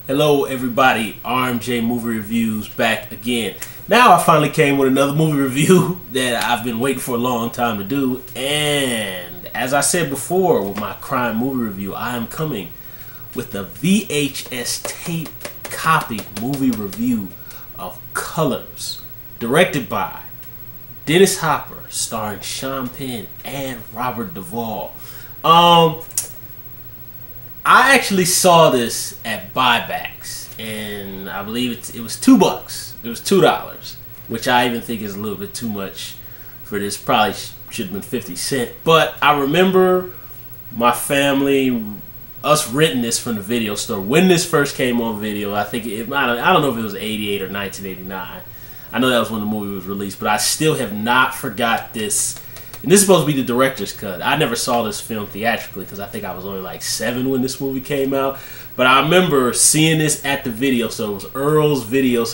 Hello everybody, RMJ Movie Reviews back again. Now I finally came with another movie review that I've been waiting for a long time to do, and as I said before with my crime movie review, I am coming with the VHS tape copy movie review of Colors, directed by Dennis Hopper, starring Sean Penn and Robert Duvall. I actually saw this at buybacks, and I believe it was $2. It was $2, which I even think is a little bit too much for this. Probably should have been 50 cents. But I remember my family, us renting this from the video store when this first came on video. I think I don't know if it was 88 or 1989. I know that was when the movie was released, but I still have not forgot this. And this is supposed to be the director's cut. I never saw this film theatrically because I think I was only like 7 when this movie came out. But I remember seeing this at the video store. It was Earl's video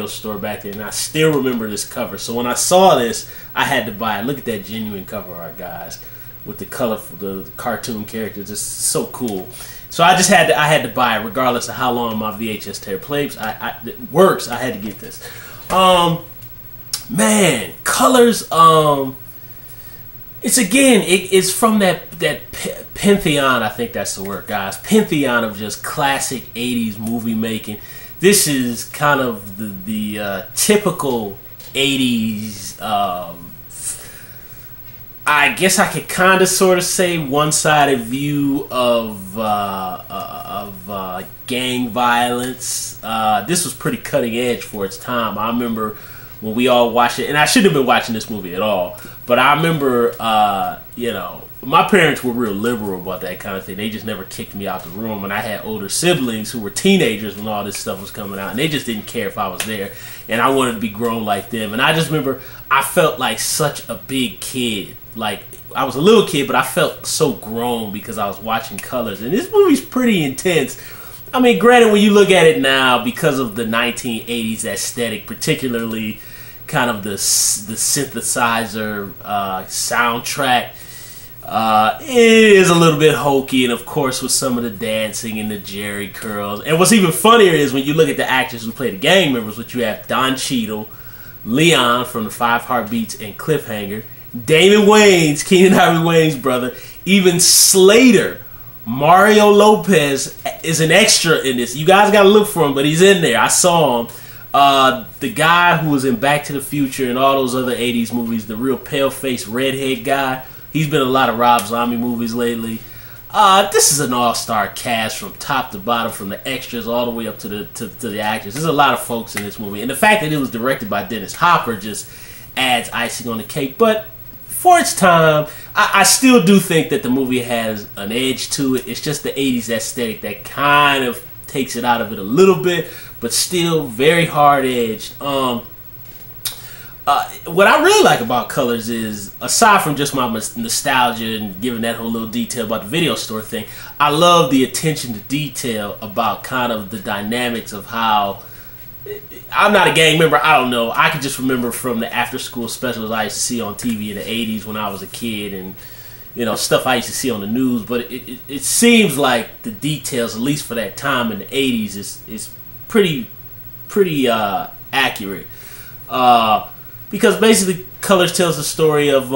store back then. And I still remember this cover. So when I saw this, I had to buy it. Look at that genuine cover art, guys, with the colorful, the cartoon characters. It's so cool. So I had to buy it regardless of how long my VHS tape plays. It works. I had to get this. Man, Colors, it's from that pantheon, I think that's the word, guys. Pantheon of just classic 80s movie making. This is kind of the typical 80s, I guess I could kind of sort of say one-sided view of gang violence. This was pretty cutting edge for its time. I remember when we all watched it, and I shouldn't have been watching this movie at all, but I remember, my parents were real liberal about that kind of thing. They just never kicked me out the room, and I had older siblings who were teenagers when all this stuff was coming out, and they just didn't care if I was there, and I wanted to be grown like them. And I just remember I felt like such a big kid. Like, I was a little kid, but I felt so grown because I was watching Colors, and this movie's pretty intense. I mean, granted, when you look at it now, because of the 1980s aesthetic, particularly kind of the synthesizer soundtrack, it is a little bit hokey, and of course with some of the dancing and the Jerry curls. And what's even funnier is when you look at the actors who play the gang members, which you have Don Cheadle, Leon from the 5 Heartbeats and Cliffhanger, Damon Wayans, Keenan Ivory Wayans' brother, even Slater, Mario Lopez is an extra in this. You guys gotta look for him, but he's in there. I saw him. The guy who was in Back to the Future and all those other 80s movies, the real pale-faced redhead guy, he's been in a lot of Rob Zombie movies lately. This is an all-star cast from top to bottom, from the extras all the way up to the actors. There's a lot of folks in this movie, and the fact that it was directed by Dennis Hopper just adds icing on the cake. But for its time, I still do think that the movie has an edge to it. It's just the 80s aesthetic that kind of takes it out of it a little bit, but still very hard-edged. What I really like about Colors is, aside from just my nostalgia and giving that whole little detail about the video store thing, I love the attention to detail about kind of the dynamics of how... I'm not a gang member, I don't know. I can just remember from the after-school specials I used to see on TV in the 80s when I was a kid, and stuff I used to see on the news. But it seems like the details, at least for that time in the 80s, is pretty accurate. Because basically Colors tells the story of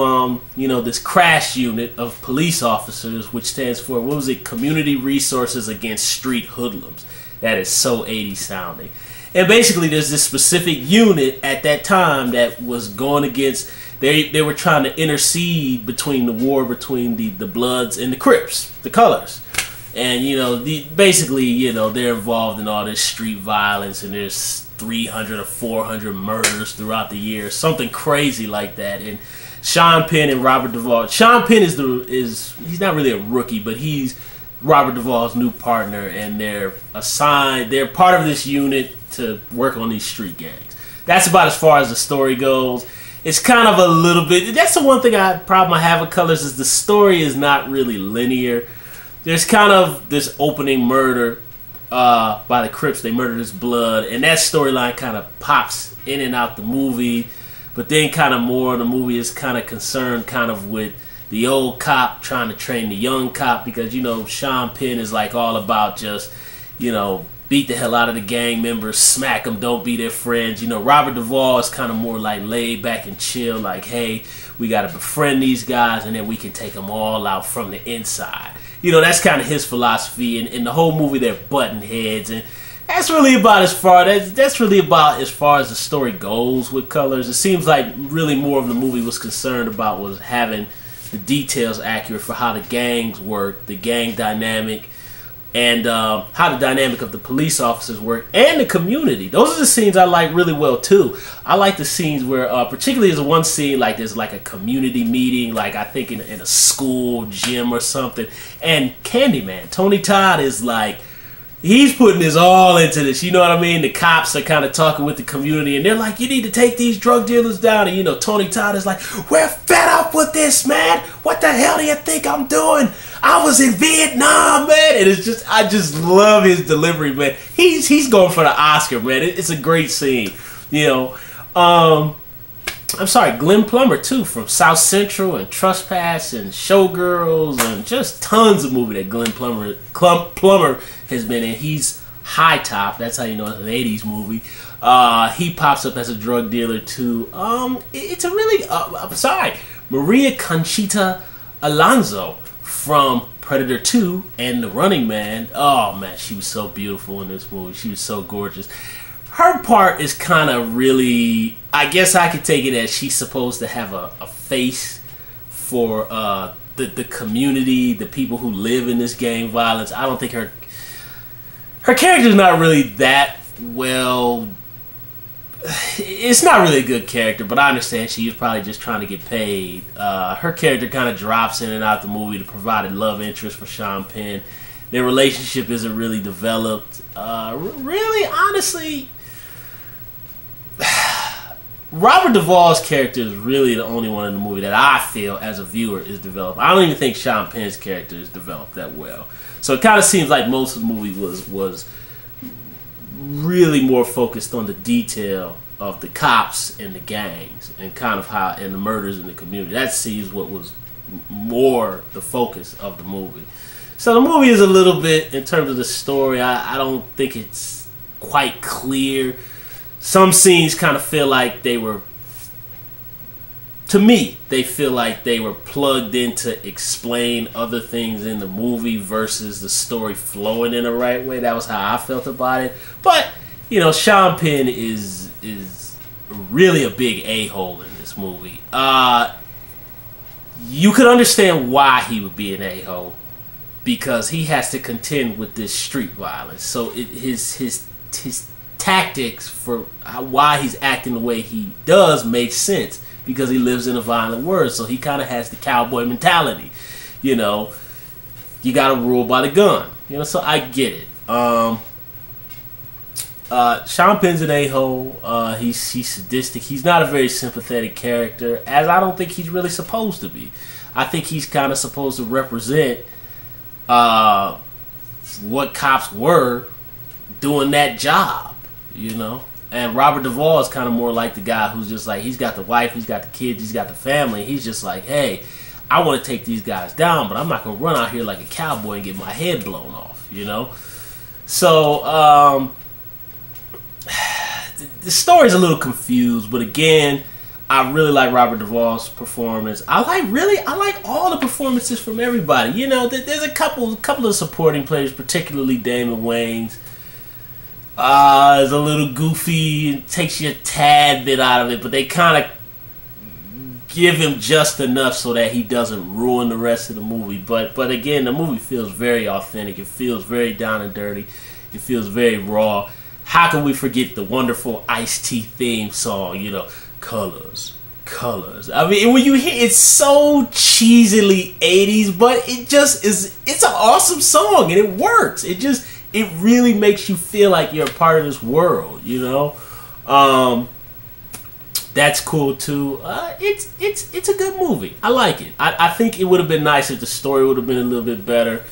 this crash unit of police officers, which stands for, what was it, Community Resources Against Street Hoodlums. That is so 80s sounding. And basically there's this specific unit at that time that was going against, they were trying to intercede between the war between the Bloods and the Crips, the Colors. And basically they're involved in all this street violence, and there's 300 or 400 murders throughout the year, something crazy like that. And Sean Penn and Robert Duvall. Sean Penn is he's not really a rookie, but he's Robert Duvall's new partner, and they're part of this unit to work on these street gangs. That's about as far as the story goes. It's kind of a little bit, that's the one problem I have with Colors, is the story is not really linear. There's kind of this opening murder by the Crips. They murder this Blood, and that storyline kind of pops in and out the movie, but then kind of more of the movie is kind of concerned kind of with the old cop trying to train the young cop, because, you know, Sean Penn is like all about just, beat the hell out of the gang members, smack them, don't be their friends. Robert Duvall is kind of more like laid back and chill, like, hey, we got to befriend these guys and then we can take them all out from the inside. That's kind of his philosophy. And in the whole movie, they're butting heads, and that's really about as far as the story goes with Colors. It seems like really more of the movie was concerned about was having the details accurate for how the gangs work, the gang dynamic, and how the dynamic of the police officers work, and the community. Those are the scenes I like really well too. I like the scenes where, particularly there's one scene like there's like a community meeting, like I think in a school gym or something, and Candyman, Tony Todd is like, he's putting his all into this, you know what I mean? The cops are kind of talking with the community, and they're like, you need to take these drug dealers down. And, Tony Todd is like, we're fed up with this, man. What the hell do you think I'm doing? I was in Vietnam, man. And it's just, I just love his delivery, man. He's going for the Oscar, man. It's a great scene, I'm sorry, Glenn Plummer, too, from South Central and Trespass and Showgirls and just tons of movie that Glenn Plummer has been in. He's High Top. That's how you know it's an 80s movie. He pops up as a drug dealer, too. It's a really... I'm sorry. Maria Conchita Alonso from Predator 2 and The Running Man. Oh, man, she was so beautiful in this movie. She was so gorgeous. Her part is kind of really... I guess I could take it as she's supposed to have a face for the community, the people who live in this gang violence. I don't think her character's not really that well... It's not really a good character, but I understand she was probably just trying to get paid. Her character kind of drops in and out the movie to provide a love interest for Sean Penn. Their relationship isn't really developed. Really, honestly... Robert Duvall's character is really the only one in the movie that I feel, as a viewer, is developed. I don't even think Sean Penn's character is developed that well. So it kind of seems like most of the movie was really more focused on the detail of the cops and the gangs and kind of how, and the murders in the community. That seems what was more the focus of the movie. So the movie is a little bit, in terms of the story, I don't think it's quite clear. Some scenes kind of feel like they were, to me, they feel like they were plugged in to explain other things in the movie versus the story flowing in the right way. That was how I felt about it. But, Sean Penn is really a big a-hole in this movie. You could understand why he would be an a-hole, because he has to contend with this street violence. So his tactics for why he's acting the way he does makes sense, because he lives in a violent world. So he kind of has the cowboy mentality. You gotta rule by the gun. So I get it. Sean Penn's an a-hole. He's sadistic. He's not a very sympathetic character, as I don't think he's really supposed to be. I think he's kind of supposed to represent what cops were doing that job. And Robert Duvall is kind of more like the guy who's just like, he's got the wife, he's got the kids, he's got the family. He's just like, hey, I want to take these guys down, but I'm not going to run out here like a cowboy and get my head blown off, So, the story's a little confused, but again, I really like Robert Duvall's performance. I like all the performances from everybody. There's a couple of supporting players, particularly Damon Wayans. Is a little goofy, and takes you a tad bit out of it, but they kind of give him just enough so that he doesn't ruin the rest of the movie. But again, the movie feels very authentic. It feels very down and dirty. It feels very raw. How can we forget the wonderful Ice-T theme song? Colors. I mean, when you hear it's so cheesily 80s, but it just is. It's an awesome song and it works. It really makes you feel like you're a part of this world, That's cool too. It's a good movie. I like it. I think it would have been nice if the story would have been a little bit better.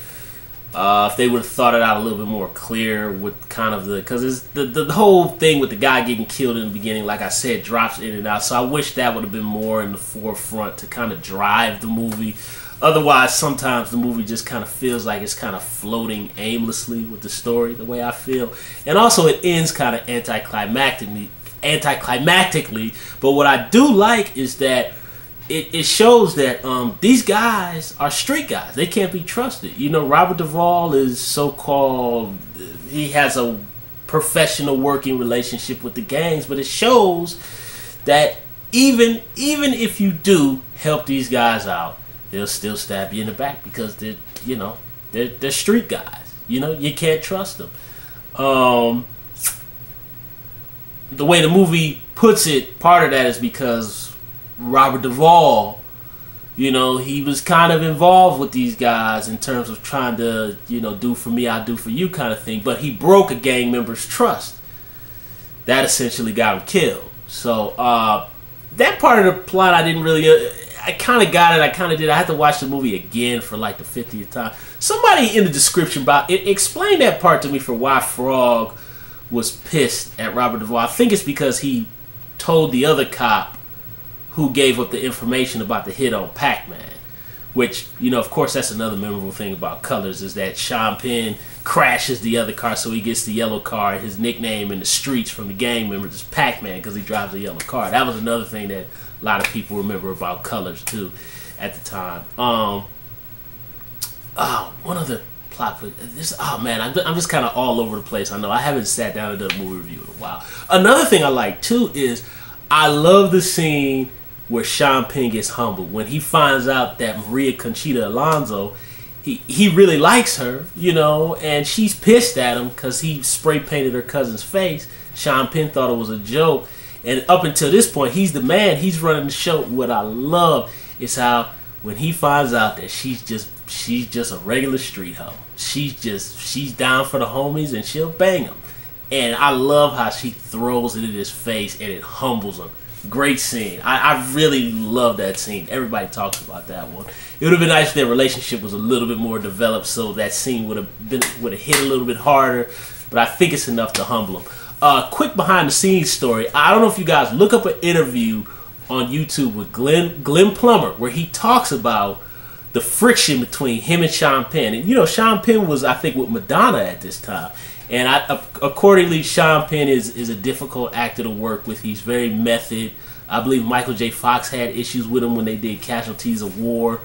If they would have thought it out a little bit more clear with kind of because the whole thing with the guy getting killed in the beginning, like I said, drops in and out. So I wish that would have been more in the forefront to kind of drive the movie. Otherwise, sometimes the movie just kind of feels like it's kind of floating aimlessly with the story, the way I feel. And also, it ends kind of anticlimactically. But what I do like is that it shows that these guys are street guys. They can't be trusted. You know, Robert Duvall is so-called, he has a professional working relationship with the gangs, but it shows that even if you do help these guys out, they'll still stab you in the back because they're, you know, they're street guys. You know, you can't trust them. The way the movie puts it, part of that is because Robert Duvall, you know, he was kind of involved with these guys in terms of trying to, you know, do for me, I do for you kind of thing. But he broke a gang member's trust. That essentially got him killed. So that part of the plot I didn't really... I kind of got it. I kind of did. I had to watch the movie again for like the 50th time. Somebody in the description box explained that part to me for why Frog was pissed at Robert Duvall. I think it's because he told the other cop who gave up the information about the hit on Pac-Man. Which, you know, of course, that's another memorable thing about Colors is that Sean Penn crashes the other car so he gets the yellow car. His nickname in the streets from the gang members is Pac-Man because he drives a yellow car. That was another thing that a lot of people remember about Colors too at the time. One other plot. Man, I'm just kind of all over the place. I know I haven't sat down and done a movie review in a while. Another thing I like too is I love the scene where Sean Penn gets humbled when he finds out that Maria Conchita Alonso, he really likes her, you know, and she's pissed at him because he spray painted her cousin's face. Sean Penn thought it was a joke. And up until this point, he's the man. He's running the show. What I love is how when he finds out that she's just a regular street hoe. She's down for the homies and she'll bang him. And I love how she throws it in his face and it humbles him. Great scene. I really love that scene. Everybody talks about that one. It would have been nice if their relationship was a little bit more developed, so that scene would have hit a little bit harder. But I think it's enough to humble him. Quick behind the scenes story. I don't know if you guys look up an interview on YouTube with Glenn Plummer where he talks about the friction between him and Sean Penn. And you know, Sean Penn was, I think, with Madonna at this time. And accordingly, Sean Penn is a difficult actor to work with. He's very method. I believe Michael J. Fox had issues with him when they did Casualties of War.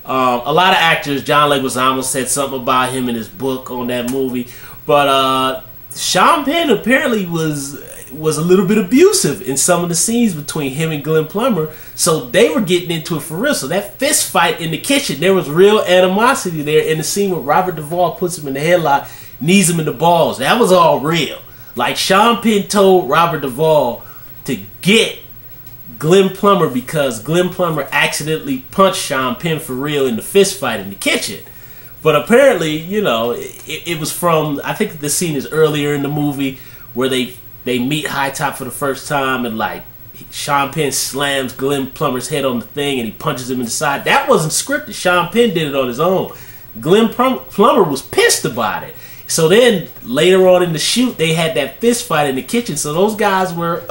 A lot of actors, John Leguizamo said something about him in his book on that movie. But Sean Penn apparently was a little bit abusive in some of the scenes between him and Glenn Plummer. So they were getting into it for real. So that fist fight in the kitchen, there was real animosity there. In the scene where Robert Duvall puts him in the headlock, knees him in the balls, that was all real. Like Sean Penn told Robert Duvall to get Glenn Plummer because Glenn Plummer accidentally punched Sean Penn for real in the fist fight in the kitchen. But apparently, you know, it was from, I think the scene is earlier in the movie where they meet High Top for the first time and like Sean Penn slams Glenn Plummer's head on the thing and he punches him in the side. That wasn't scripted. Sean Penn did it on his own. Glenn Plummer was pissed about it. So then later on in the shoot, they had that fist fight in the kitchen. So those guys were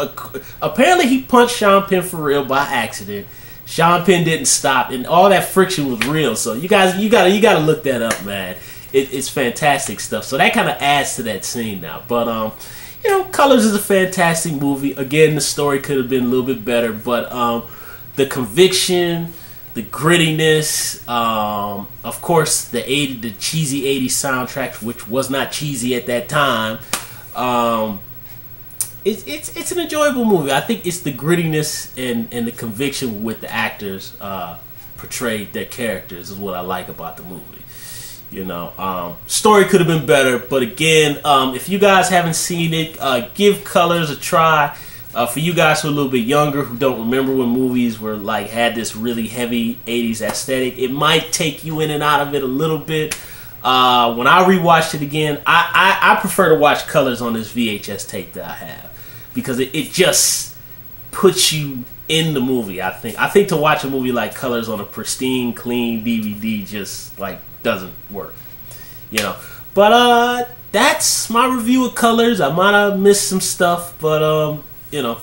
apparently he punched Sean Penn for real by accident. Sean Penn didn't stop, and all that friction was real. So you guys, you gotta look that up, man. It's fantastic stuff. So that kind of adds to that scene now. But you know, Colors is a fantastic movie. Again, the story could have been a little bit better, but the conviction, the grittiness, of course, the cheesy '80s soundtrack, which was not cheesy at that time. It's an enjoyable movie. I think it's the grittiness and the conviction with the actors portrayed their characters is what I like about the movie. You know, story could have been better, but again, if you guys haven't seen it, give Colors a try. For you guys who are a little bit younger, who don't remember when movies were like had this really heavy '80s aesthetic, it might take you in and out of it a little bit. When I rewatched it again, I prefer to watch Colors on this VHS tape that I have because it just puts you in the movie. I think to watch a movie like Colors on a pristine, clean DVD just like doesn't work, you know. But that's my review of Colors. I might have missed some stuff, but you know,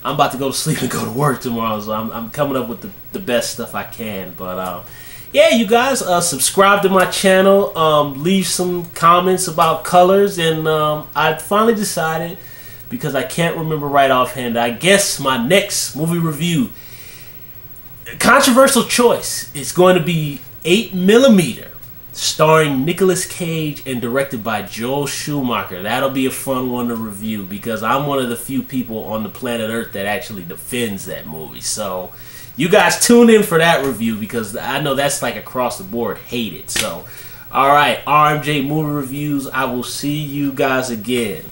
I'm about to go to sleep and go to work tomorrow, so I'm coming up with the best stuff I can. But yeah, you guys subscribe to my channel. Leave some comments about colors, and I finally decided, because I can't remember right offhand, I guess my next movie review, controversial choice, is going to be 8mm, starring Nicolas Cage and directed by Joel Schumacher. That'll be a fun one to review, because I'm one of the few people on the planet Earth that actually defends that movie. So you guys tune in for that review, because I know that's like across the board hated. So, alright, RMJ Movie Reviews. I will see you guys again.